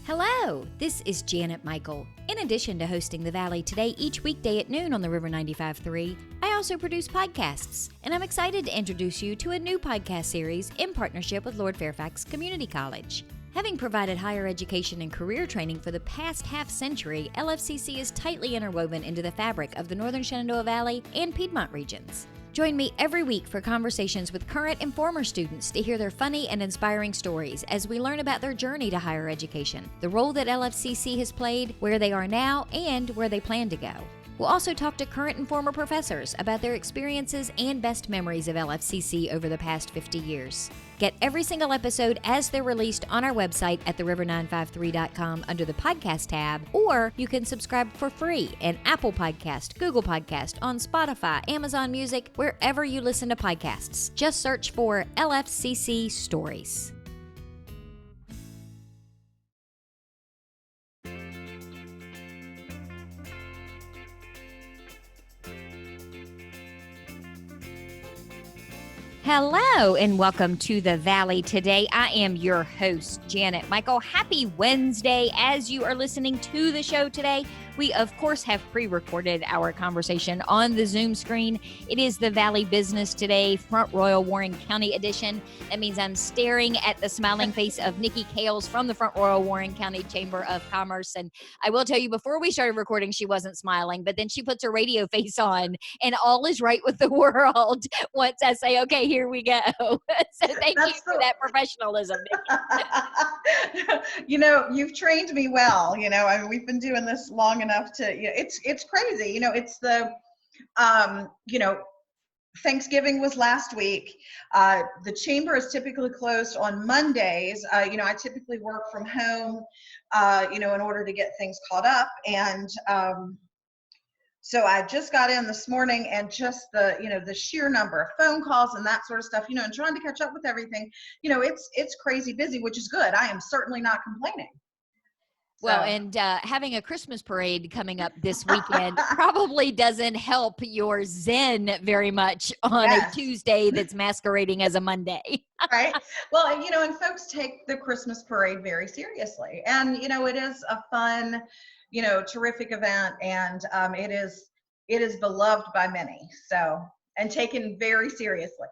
Hello, this is Janet Michael. In addition to hosting The Valley Today each weekday at noon on the River 95.3, I also produce podcasts, and I'm excited to introduce you to a new podcast series in partnership with Lord Fairfax Community College. Having provided higher education and career training for the past half-century, LFCC is tightly interwoven into the fabric of the Northern Shenandoah Valley and Piedmont regions. Join me every week for conversations with current and former students to hear their funny and inspiring stories as we learn about their journey to higher education, the role that LFCC has played, where they are now, and where they plan to go. We'll also talk to current and former professors about their experiences and best memories of LFCC over the past 50 years. Get every single episode as they're released on our website at theriver953.com under the podcast tab, or you can subscribe for free in Apple Podcast, Google Podcast, on Spotify, Amazon Music, wherever you listen to podcasts. Just search for LFCC Stories. Hello and welcome to The Valley Today. I am your host, Janet Michael. Happy Wednesday as you are listening to the show today. We, of course, have pre-recorded our conversation on the Zoom screen. It is the Valley Business Today Front Royal Warren County edition. That means I'm staring at the smiling face of Nikki Kales from the Front Royal Warren County Chamber of Commerce. And I will tell you, before we started recording, she wasn't smiling, but then she puts her radio face on and all is right with the world once I say, okay, here we go. So thank you for that professionalism, Nikki. You've trained me well. I mean, we've been doing this long enough to, it's crazy. It's the, Thanksgiving was last week. The chamber is typically closed on Mondays. I typically work from home, in order to get things caught up. And so I just got in this morning, and just the sheer number of phone calls and that sort of stuff, and trying to catch up with everything, it's crazy busy, which is good. I am certainly not complaining. Well, and having a Christmas parade coming up this weekend probably doesn't help your zen very much on a Tuesday that's masquerading as a Monday. Right. Well, and folks take the Christmas parade very seriously. And, it is a fun, terrific event. And it is beloved by many. So, and taken very seriously.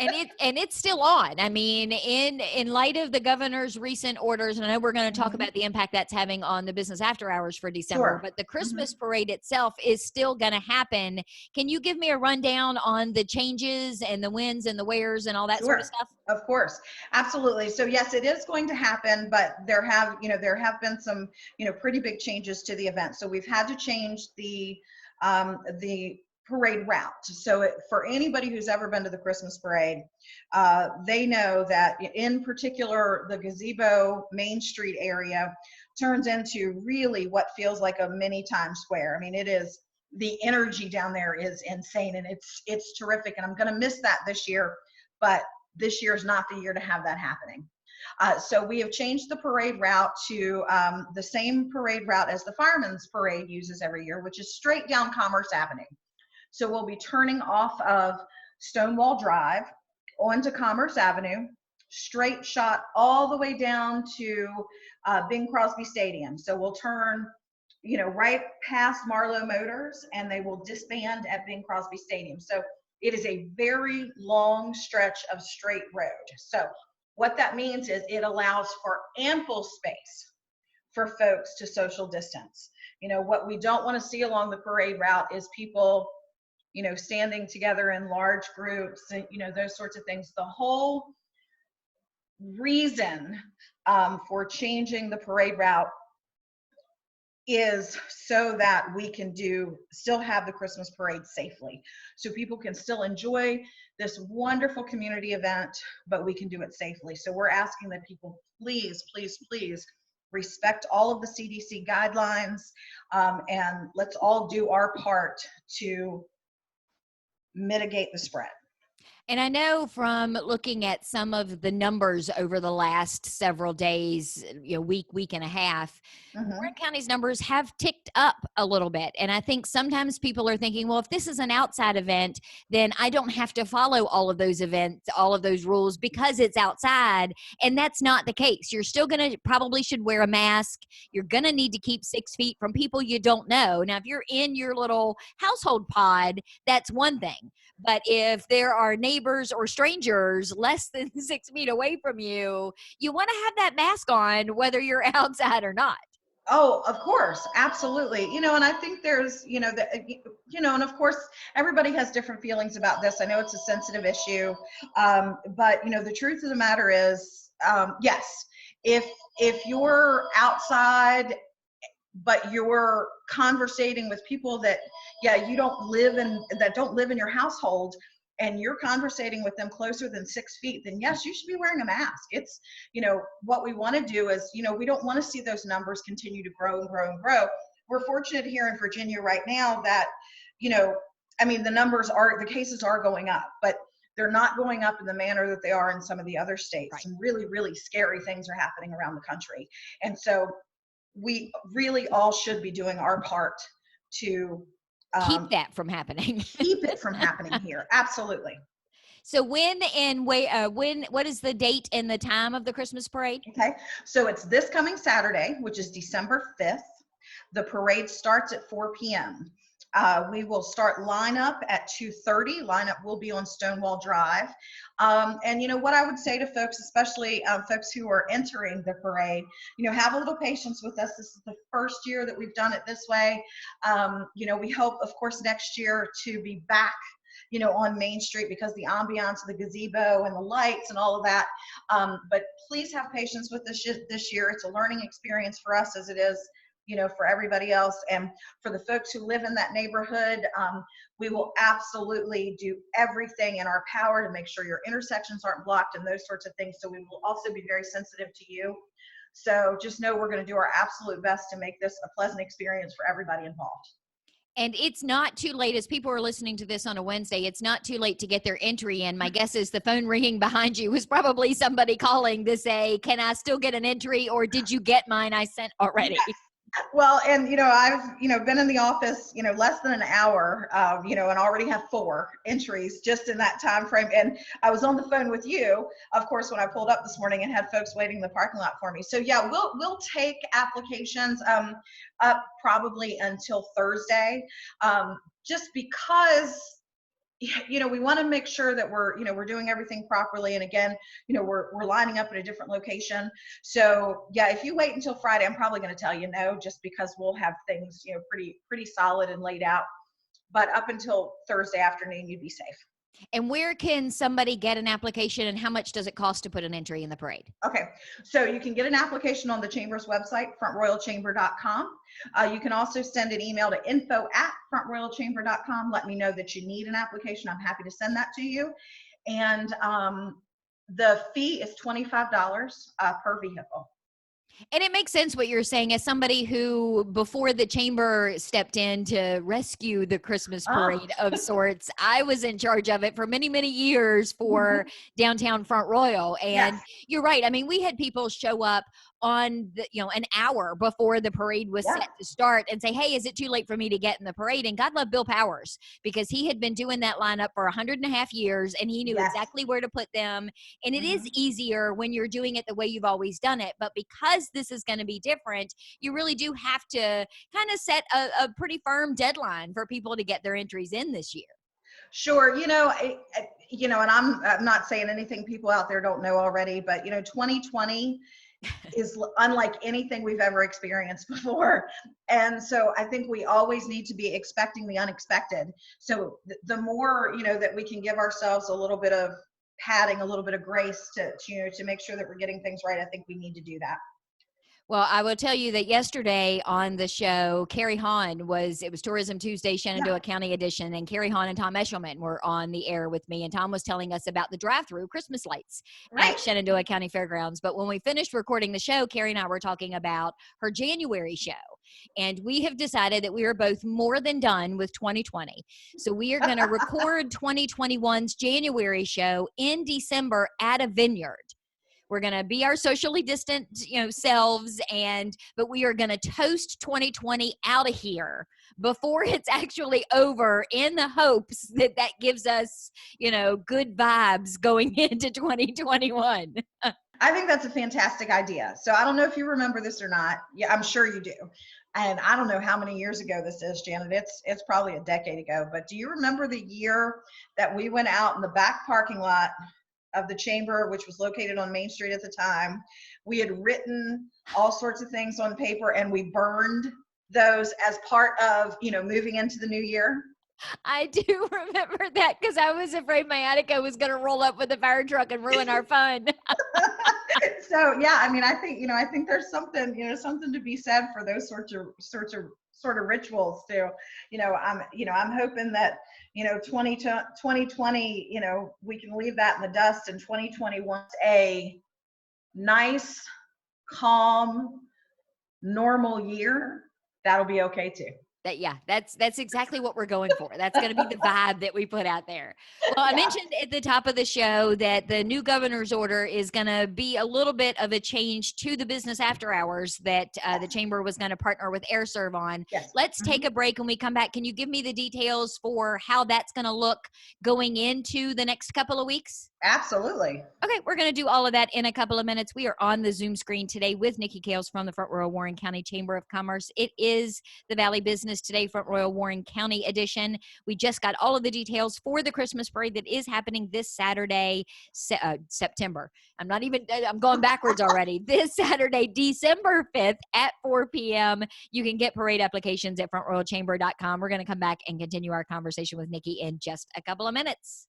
and it's still on. I mean, in light of the governor's recent orders, and I know we're going to talk about the impact that's having on the business after hours for December, but the Christmas parade itself is still going to happen. Can you give me a rundown on the changes and the whens and the wheres and all that sort of stuff? Of course. Absolutely. So yes, it is going to happen, but there have been some, pretty big changes to the event. So we've had to change the parade route. So for anybody who's ever been to the Christmas parade, they know that in particular, the gazebo Main Street area turns into really what feels like a mini Times Square. I mean, the energy down there is insane, and it's terrific. And I'm going to miss that this year, but this year is not the year to have that happening. So we have changed the parade route to the same parade route as the Fireman's Parade uses every year, which is straight down Commerce Avenue. So we'll be turning off of Stonewall Drive onto Commerce Avenue, straight shot all the way down to Bing Crosby Stadium. So we'll turn, right past Marlowe Motors, and they will disband at Bing Crosby Stadium. So it is a very long stretch of straight road. So what that means is it allows for ample space for folks to social distance. What we don't want to see along the parade route is people standing together in large groups and, those sorts of things. The whole reason for changing the parade route is so that we can still have the Christmas parade safely. So people can still enjoy this wonderful community event, but we can do it safely. So we're asking that people please, please, please respect all of the CDC guidelines, and let's all do our part to mitigate the spread. And I know from looking at some of the numbers over the last several days, week and a half, Warren Hmm. County's numbers have ticked up a little bit. And I think sometimes people are thinking, well, if this is an outside event, then I don't have to follow all of those events, all of those rules because it's outside. And that's not the case. You're still going to probably should wear a mask. You're going to need to keep 6 feet from people you don't know. Now, if you're in your little household pod, that's one thing. But if there are neighbors or strangers less than 6 feet away from you, you want to have that mask on, whether you're outside or not. Oh, of course, absolutely. And I think there's, and of course, everybody has different feelings about this. I know it's a sensitive issue, but the truth of the matter is, yes, if you're outside but you're conversating with people that, yeah, you don't live in, that don't live in your household, and you're conversating with them closer than 6 feet, then yes, you should be wearing a mask. It's, what we want to do is, we don't want to see those numbers continue to grow and grow and grow. We're fortunate here in Virginia right now that, the cases are going up, but they're not going up in the manner that they are in some of the other states. Right. Some really, really scary things are happening around the country. And so we really all should be doing our part to Keep that from happening. keep it from happening here. Absolutely. So what is the date and the time of the Christmas parade? Okay. So it's this coming Saturday, which is December 5th. The parade starts at 4 p.m. We will start lineup at 2:30. Lineup will be on Stonewall Drive. And what I would say to folks, especially folks who are entering the parade, have a little patience with us. This is the first year that we've done it this way. We hope, of course, next year to be back on Main Street because the ambiance of the gazebo and the lights and all of that. But please have patience with this year. It's a learning experience for us as it is, for everybody else. And for the folks who live in that neighborhood, we will absolutely do everything in our power to make sure your intersections aren't blocked and those sorts of things. So we will also be very sensitive to you. So just know we're going to do our absolute best to make this a pleasant experience for everybody involved. And it's not too late, as people are listening to this on a Wednesday, it's not too late to get their entry in. My guess is the phone ringing behind you was probably somebody calling to say, can I still get an entry, or did you get mine I sent already? Yes. Well, and I've been in the office less than an hour, and already have 4 entries just in that time frame. And I was on the phone with you, of course, when I pulled up this morning and had folks waiting in the parking lot for me. So yeah, we'll take applications up probably until Thursday, just because we want to make sure that we're doing everything properly. And again, we're lining up at a different location. So yeah, if you wait until Friday, I'm probably going to tell you no, just because we'll have things, pretty solid and laid out. But up until Thursday afternoon, you'd be safe. And where can somebody get an application, and how much does it cost to put an entry in the parade? Okay, so you can get an application on the Chamber's website, frontroyalchamber.com. You can also send an email to info@frontroyalchamber.com. Let me know that you need an application. I'm happy to send that to you. And the fee is $25 per vehicle. And it makes sense what you're saying, as somebody who, before the chamber stepped in to rescue the Christmas parade of sorts, I was in charge of it for many, many years for downtown Front Royal. And Yes. You're right. I mean, we had people show up on an hour before the parade was set to start and say, hey, is it too late for me to get in the parade? And God love Bill Powers, because he had been doing that lineup for 100.5 years, and he knew exactly where to put them. And it is easier when you're doing it the way you've always done it. But because this is going to be different, you really do have to kind of set a pretty firm deadline for people to get their entries in this year. Sure. And I'm not saying anything people out there don't know already, but 2020 is unlike anything we've ever experienced before. And so I think we always need to be expecting the unexpected. So the more, that we can give ourselves a little bit of padding, a little bit of grace to make sure that we're getting things right, I think we need to do that. Well, I will tell you that yesterday on the show, Carrie Hahn it was Tourism Tuesday, Shenandoah County edition, and Carrie Hahn and Tom Eshelman were on the air with me, and Tom was telling us about the drive-through Christmas lights at Shenandoah County Fairgrounds. But when we finished recording the show, Carrie and I were talking about her January show. And we have decided that we are both more than done with 2020. So we are going to record 2021's January show in December at a vineyard. We're going to be our socially distant, selves, but we are going to toast 2020 out of here before it's actually over, in the hopes that that gives us, good vibes going into 2021. I think that's a fantastic idea. So I don't know if you remember this or not. Yeah, I'm sure you do. And I don't know how many years ago this is, Janet. It's probably a decade ago. But do you remember the year that we went out in the back parking lot of the chamber, which was located on Main Street at the time? We had written all sorts of things on paper, and we burned those as part of, moving into the new year. I do remember that, because I was afraid my Attica was going to roll up with a fire truck and ruin our fun. So yeah, I mean, I think there's something to be said for those sorts of rituals too. I'm hoping that 2020, we can leave that in the dust, and 2021 a nice, calm, normal year. That'll be okay too. That's exactly what we're going for. That's going to be the vibe that we put out there. Well, I mentioned at the top of the show that the new governor's order is going to be a little bit of a change to the business after hours that the chamber was going to partner with AirServe on. Yes. Let's take a break. When we come back, can you give me the details for how that's going to look going into the next couple of weeks? Absolutely. Okay, we're going to do all of that in a couple of minutes. We are on the Zoom screen today with Nikki Kales from the Front Royal Warren County Chamber of Commerce. It is the Valley Business Today Front Royal Warren County edition. We just got all of the details for the Christmas parade that is happening this Saturday, September. I'm going backwards already. This Saturday, December 5th at 4 p.m. You can get parade applications at frontroyalchamber.com. We're going to come back and continue our conversation with Nikki in just a couple of minutes.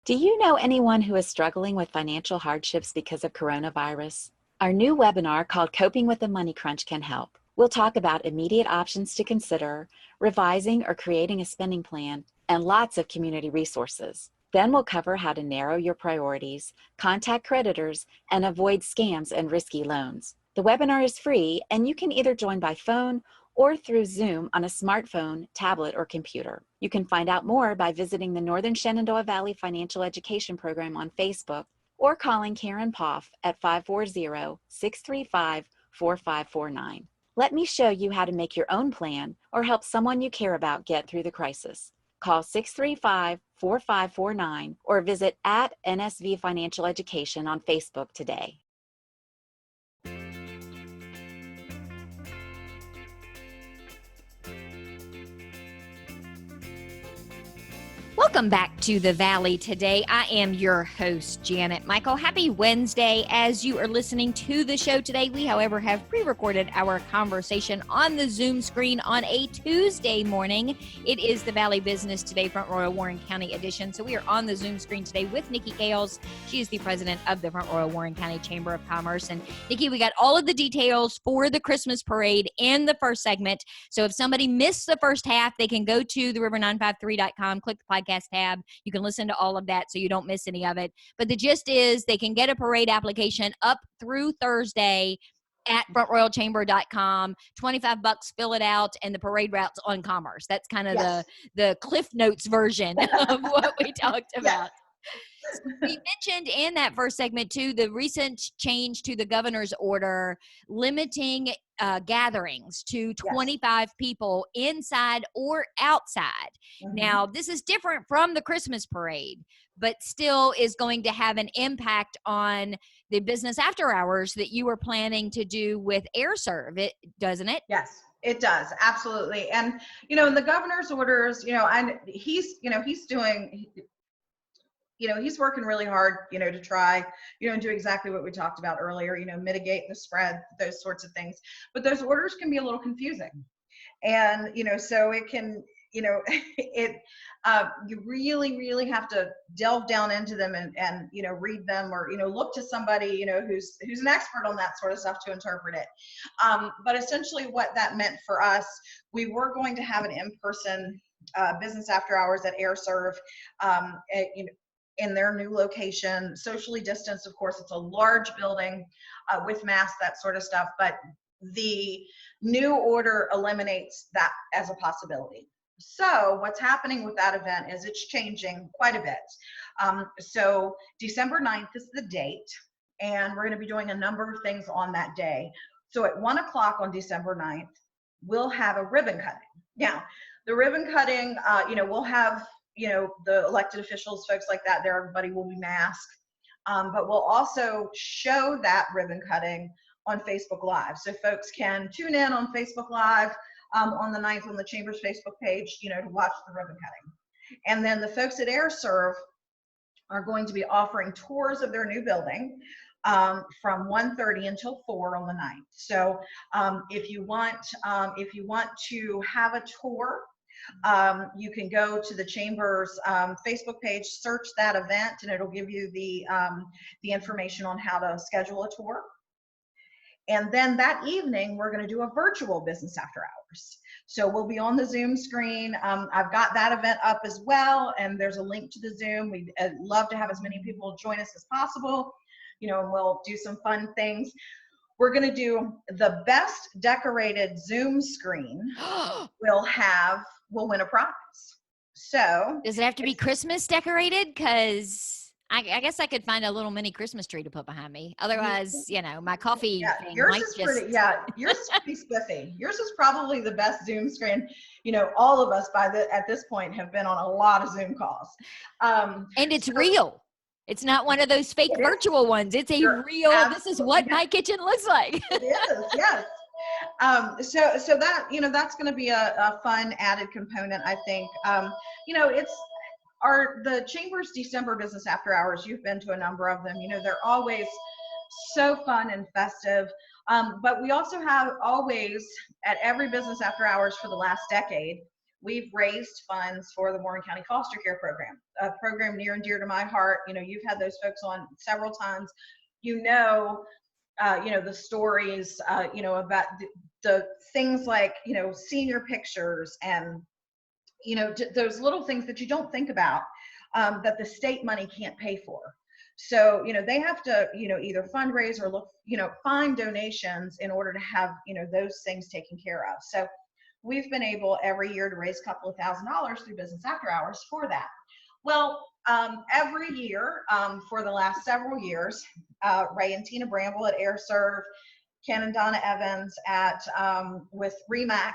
Do you know anyone who is struggling with financial hardships because of coronavirus? Our new webinar called Coping with the Money Crunch can help. We'll talk about immediate options to consider, revising or creating a spending plan, and lots of community resources. Then we'll cover how to narrow your priorities, contact creditors, and avoid scams and risky loans. The webinar is free, and you can either join by phone or through Zoom on a smartphone, tablet, or computer. You can find out more by visiting the Northern Shenandoah Valley Financial Education Program on Facebook or calling Karen Poff at 540-635-4549. Let me show you how to make your own plan or help someone you care about get through the crisis. Call 635-4549 or visit at NSV Financial Education on Facebook today. Welcome back to the Valley today. I am your host, Janet Michael. Happy Wednesday. As you are listening to the show today, we, however, have pre-recorded our conversation on the Zoom screen on a Tuesday morning. It is the Valley Business Today Front Royal Warren County edition. So we are on the Zoom screen today with Nikki Kales. She is the president of the Front Royal Warren County Chamber of Commerce. And Nikki, we got all of the details for the Christmas parade in the first segment. So if somebody missed the first half, they can go to theriver953.com, click the podcast tab. You can listen to all of that so you don't miss any of it. But the gist is they can get a parade application up through Thursday at frontroyalchamber.com. $25, fill it out, and the parade route's on Commerce. That's kind of the Cliff Notes version of what we talked about. We mentioned in that first segment, too, the recent change to the governor's order limiting gatherings to 25 people inside or outside. Mm-hmm. Now, this is different from the Christmas parade, but still is going to have an impact on the business after hours that you were planning to do with AirServe, doesn't it? Yes. It does, absolutely. And, in the governor's orders, he's working really hard, to try, and do exactly what we talked about earlier, mitigate the spread, those sorts of things. But those orders can be a little confusing. And, so it can, you really, really have to delve down into them and read them, or, look to somebody, who's an expert on that sort of stuff to interpret it. But essentially what that meant for us, we were going to have an in-person business after hours at AirServe, in their new location, socially distanced. Of course, it's a large building with masks, that sort of stuff. But the new order eliminates that as a possibility. So what's happening with that event is it's changing quite a bit. So December 9th is the date, and we're going to be doing a number of things on that day. So at 1 o'clock on December 9th, we'll have a ribbon cutting. Now, the ribbon cutting, we'll have, the elected officials, folks like that there, everybody will be masked. But we'll also show that ribbon cutting on Facebook Live. So folks can tune in on Facebook Live on the 9th on the Chamber's Facebook page, to watch the ribbon cutting. And then the folks at AirServe are going to be offering tours of their new building from 1:30 until 4 on the 9th. So if you want to have a tour, you can go to the Chamber's Facebook page, search that event, and it'll give you the information on how to schedule a tour. And then that evening, we're going to do a virtual business after hours. So we'll be on the Zoom screen. I've got that event up as well, and there's a link to the Zoom. We'd love to have as many people join us as possible. And we'll do some fun things. We're going to do the best decorated Zoom screen will win a prize. So does it have to be Christmas decorated? Because I guess I could find a little mini Christmas tree to put behind me. Otherwise, my coffee thing yours might is just... pretty, yours is pretty spiffy. Yours is probably the best Zoom screen. All of us at this point have been on a lot of Zoom calls. And it's real. It's not one of those fake virtual ones. It's a real, this is what my kitchen looks like. It is, yes. So that, that's going to be a fun added component, I think. It's the Chamber's December business after hours. You've been to a number of them. They're always so fun and festive. But we also have always, at every business after hours for the last decade, we've raised funds for the Warren County Foster Care Program, a program near and dear to my heart. You've had those folks on several times. The stories, about the things like, senior pictures and, those little things that you don't think about, that the state money can't pay for. So, they have to, either fundraise or look, find donations in order to have, those things taken care of. So we've been able every year to raise a couple of $1,000s through business after hours for that. Well, every year for the last several years, Ray and Tina Bramble at AirServe, Ken and Donna Evans with Remax,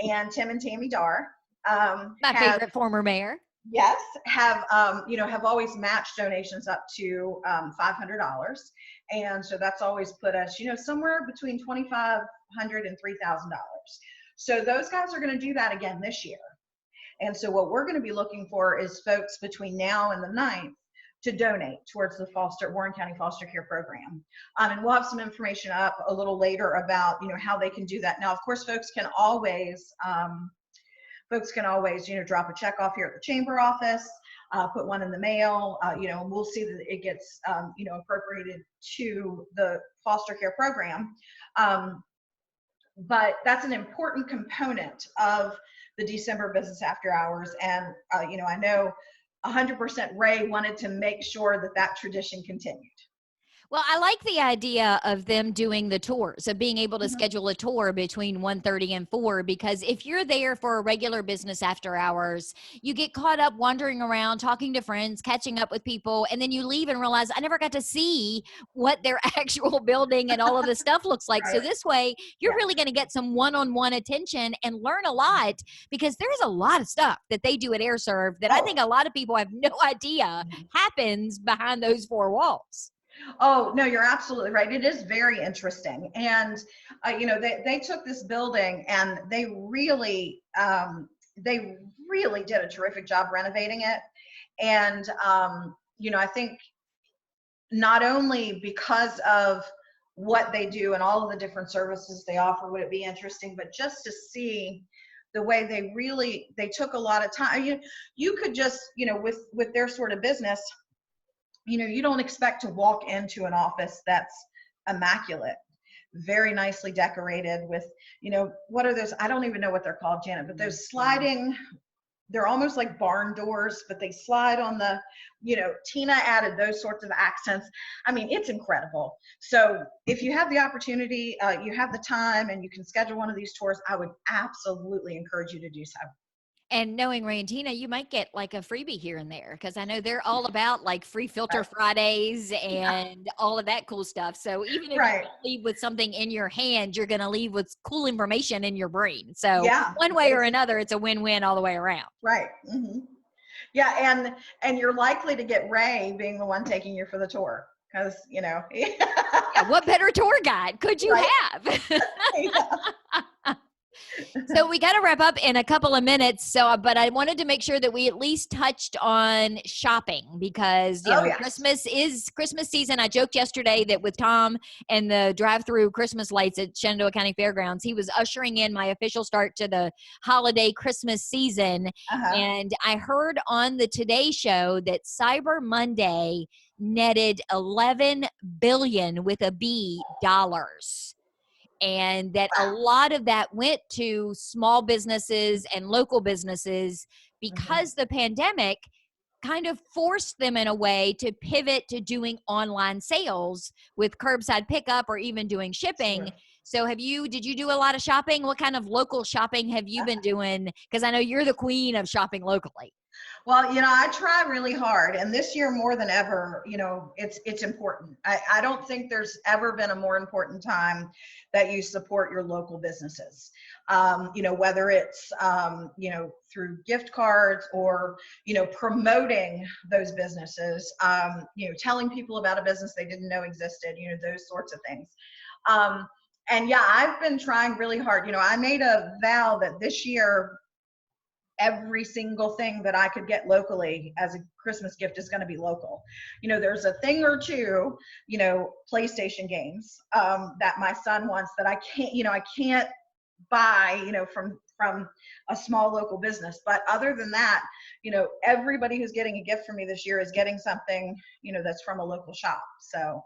and Tim and Tammy Dar. My favorite former mayor. Yes, have always matched donations up to $500, and so that's always put us, somewhere between $2,500 and $3,000. So those guys are going to do that again this year. And so what we're going to be looking for is folks between now and the 9th to donate towards the Warren County Foster Care Program. And we'll have some information up a little later about, how they can do that. Now, of course, folks can always, drop a check off here at the Chamber office, put one in the mail, and we'll see that it gets, appropriated to the foster care program. But that's an important component of the December business after hours. And, I know 100% Ray wanted to make sure that tradition continued. Well, I like the idea of them doing the tours, of being able to schedule a tour between 1:30 and 4, because if you're there for a regular business after hours, you get caught up wandering around, talking to friends, catching up with people, and then you leave and realize I never got to see what their actual building and all of the stuff looks like. Right. So this way, you're really going to get some one-on-one attention and learn a lot, because there's a lot of stuff that they do at AirServe that I think a lot of people have no idea happens behind those four walls. Oh, no, you're absolutely right. It is very interesting. And, they took this building and they really did a terrific job renovating it. And, I think not only because of what they do and all of the different services they offer would it be interesting, but just to see the way they took a lot of time. You could just, with their sort of business, you don't expect to walk into an office that's immaculate, very nicely decorated with, what are those? I don't even know what they're called, Janet, but those sliding they're almost like barn doors, but they slide on the, Tina added those sorts of accents. I mean, it's incredible. So if you have the opportunity, you have the time and you can schedule one of these tours, I would absolutely encourage you to do so. And knowing Ray and Tina, you might get like a freebie here and there, because I know they're all about like free filter Fridays and all of that cool stuff. So even if you don't leave with something in your hand, you're going to leave with cool information in your brain. So one way or another, it's a win-win all the way around. Right. Mm-hmm. Yeah. And you're likely to get Ray being the one taking you for the tour, because, yeah, what better tour guide could you have? So we got to wrap up in a couple of minutes. But I wanted to make sure that we at least touched on shopping, because Christmas season. I joked yesterday that with Tom and the drive-through Christmas lights at Shenandoah County Fairgrounds, he was ushering in my official start to the holiday Christmas season. And I heard on the Today Show that Cyber Monday netted $11 billion with a B dollars. And that a lot of that went to small businesses and local businesses, because the pandemic kind of forced them in a way to pivot to doing online sales with curbside pickup or even doing shipping. Sure. So did you do a lot of shopping? What kind of local shopping have you been doing? Because I know you're the queen of shopping locally. Well, I try really hard, and this year more than ever, it's important. I don't think there's ever been a more important time that you support your local businesses. Whether it's, through gift cards or, promoting those businesses, telling people about a business they didn't know existed, those sorts of things. And yeah, I've been trying really hard. I made a vow that this year, every single thing that I could get locally as a Christmas gift is going to be local. There's a thing or two, PlayStation games that my son wants that I can't buy, from a small local business. But other than that, everybody who's getting a gift from me this year is getting something, that's from a local shop. So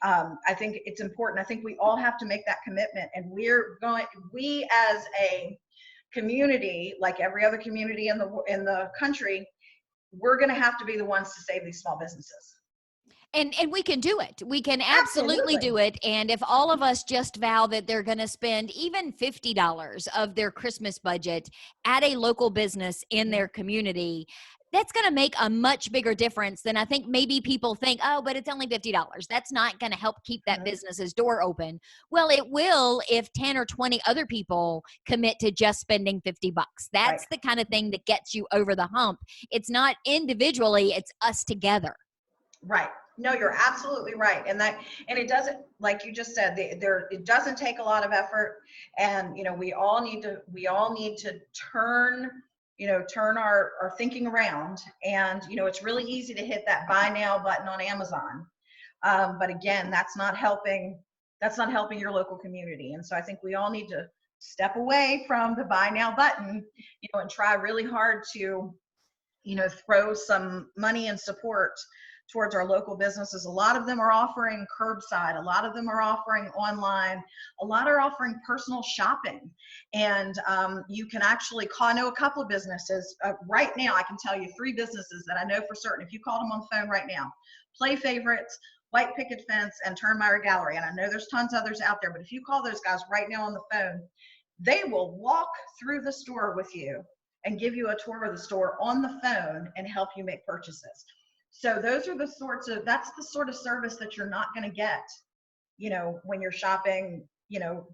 I think it's important. I think we all have to make that commitment, and we as a community, like every other community in the country, we're going to have to be the ones to save these small businesses. And we can do it. We can absolutely do it. And if all of us just vow that they're going to spend even $50 of their Christmas budget at a local business in their community, that's going to make a much bigger difference than I think maybe people think, oh, but it's only $50. That's not going to help keep that business's door open. Well, it will if 10 or 20 other people commit to just spending $50. That's the kind of thing that gets you over the hump. It's not individually, it's us together. Right. No, you're absolutely right. And it doesn't, like you just said, it doesn't take a lot of effort. And, we all need to turn our thinking around. And, it's really easy to hit that buy now button on Amazon. But again, that's not helping your local community. And so I think we all need to step away from the buy now button, and try really hard to, throw some money and support towards our local businesses. A lot of them are offering curbside. A lot of them are offering online. A lot are offering personal shopping. And you can actually call, I know a couple of businesses right now. I can tell you 3 businesses that I know for certain. If you called them on the phone right now, Play Favorites, White Picket Fence, and Turnmeyer Gallery. And I know there's tons others out there, but if you call those guys right now on the phone, they will walk through the store with you and give you a tour of the store on the phone and help you make purchases. So that's the sort of service that you're not going to get, when you're shopping,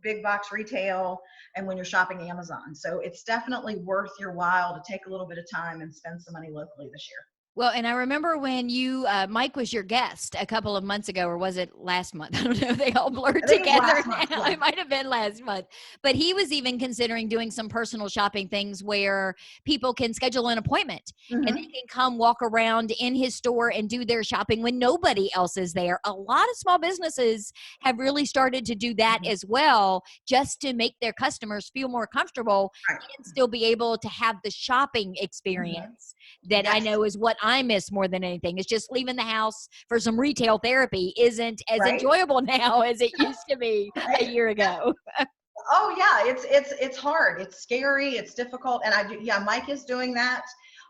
big box retail and when you're shopping Amazon. So it's definitely worth your while to take a little bit of time and spend some money locally this year. Well, and I remember when Mike was your guest a couple of months ago, or was it last month? I don't know. They all blurred together now. It might have been last month. But he was even considering doing some personal shopping things where people can schedule an appointment and they can come walk around in his store and do their shopping when nobody else is there. A lot of small businesses have really started to do that as well, just to make their customers feel more comfortable and still be able to have the shopping experience that I know is what I miss more than anything. It's just leaving the house for some retail therapy isn't as enjoyable now as it used to be a year ago. Oh yeah, it's hard. It's scary. It's difficult. And Mike is doing that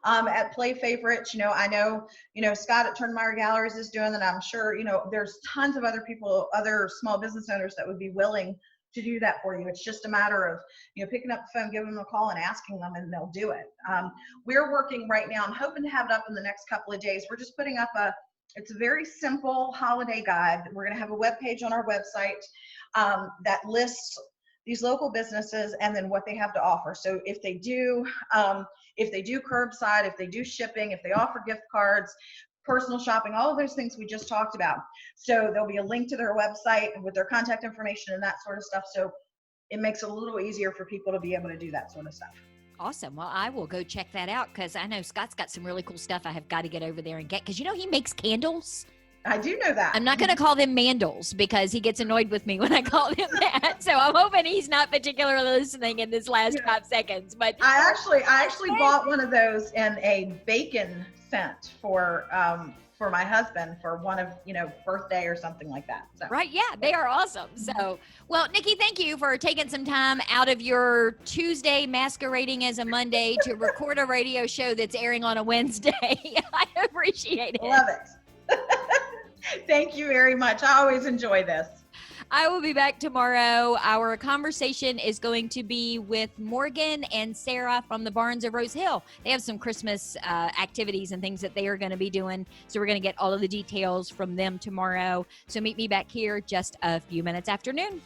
at Play Favorites. I know, Scott at Turnmeyer Galleries is doing that. I'm sure, there's tons of other people, other small business owners that would be willing to do that for you. It's just a matter of, picking up the phone, giving them a call and asking them, and they'll do it. We're working right now. I'm hoping to have it up in the next couple of days. We're just putting up it's a very simple holiday guide. We're going to have a web page on our website that lists these local businesses and then what they have to offer. So if they do curbside, if they do shipping, if they offer gift cards, personal shopping, all of those things we just talked about. So there'll be a link to their website with their contact information and that sort of stuff. So it makes it a little easier for people to be able to do that sort of stuff. Awesome. Well, I will go check that out because I know Scott's got some really cool stuff I have got to get over there and get, because he makes candles. I do know that. I'm not going to call them mandals because he gets annoyed with me when I call them that. So I'm hoping he's not particularly listening in this last 5 seconds. But I actually bought one of those in a bacon scent for my husband for one of, birthday or something like that. So. Right. Yeah, they are awesome. So, well, Nikki, thank you for taking some time out of your Tuesday masquerading as a Monday to record a radio show that's airing on a Wednesday. I appreciate it. Love it. Thank you very much. I always enjoy this. I will be back tomorrow. Our conversation is going to be with Morgan and Sarah from the Barns of Rose Hill. They have some Christmas activities and things that they are going to be doing. So we're going to get all of the details from them tomorrow. So meet me back here just a few minutes after noon.